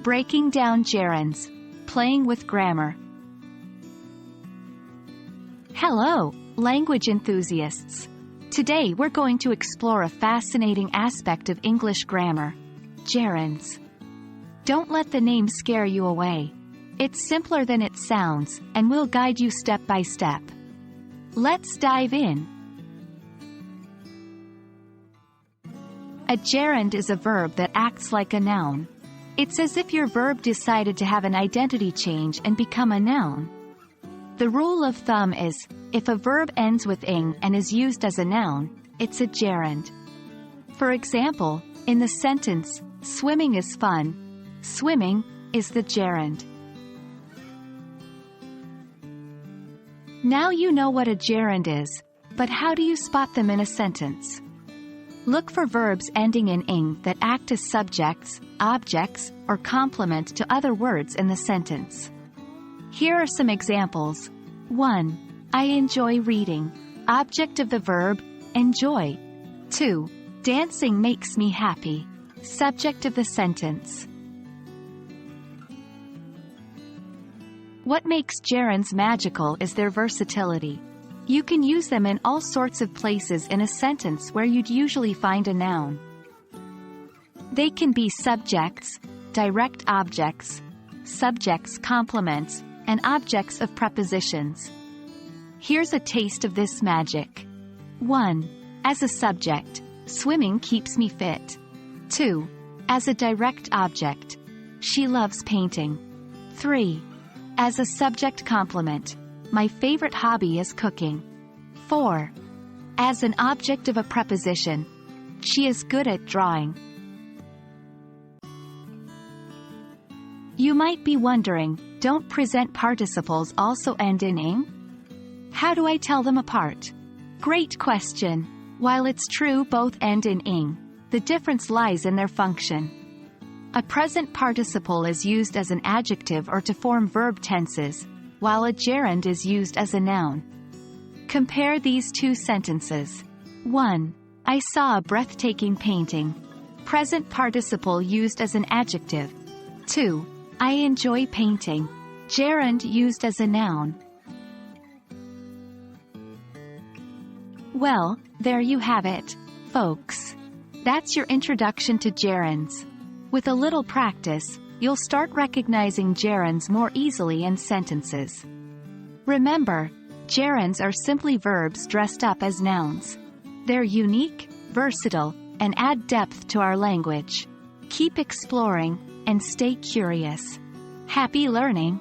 Breaking down gerunds. Playing with grammar. Hello, language enthusiasts. Today we're going to explore a fascinating aspect of English grammar: gerunds. Don't let the name scare you away. It's simpler than it sounds, and we'll guide you step by step. Let's dive in. A gerund is a verb that acts like a noun. It's as if your verb decided to have an identity change and become a noun. The rule of thumb is, if a verb ends with ing and is used as a noun, it's a gerund. For example, in the sentence, "Swimming is fun," swimming is the gerund. Now you know what a gerund is, but how do you spot them in a sentence? Look for verbs ending in ing that act as subjects, objects, or complement to other words in the sentence. Here are some examples. 1. I enjoy reading. Object of the verb, enjoy. 2. Dancing makes me happy. Subject of the sentence. What makes gerunds magical is their versatility. You can use them in all sorts of places in a sentence where you'd usually find a noun. They can be subjects, direct objects, subjects complements, and objects of prepositions. Here's a taste of this magic. 1. As a subject, swimming keeps me fit. 2. As a direct object, she loves painting. 3. As a subject complement, my favorite hobby is cooking. 4. As an object of a preposition, she is good at drawing. You might be wondering, don't present participles also end in ing? How do I tell them apart? Great question. While it's true both end in ing, the difference lies in their function. A present participle is used as an adjective or to form verb tenses, while a gerund is used as a noun. Compare these two sentences. 1. I saw a breathtaking painting. Present participle used as an adjective. 2. I enjoy painting. Gerund used as a noun. Well, there you have it, folks. That's your introduction to gerunds. With a little practice, you'll start recognizing gerunds more easily in sentences. Remember, gerunds are simply verbs dressed up as nouns. They're unique, versatile, and add depth to our language. Keep exploring, and stay curious. Happy learning!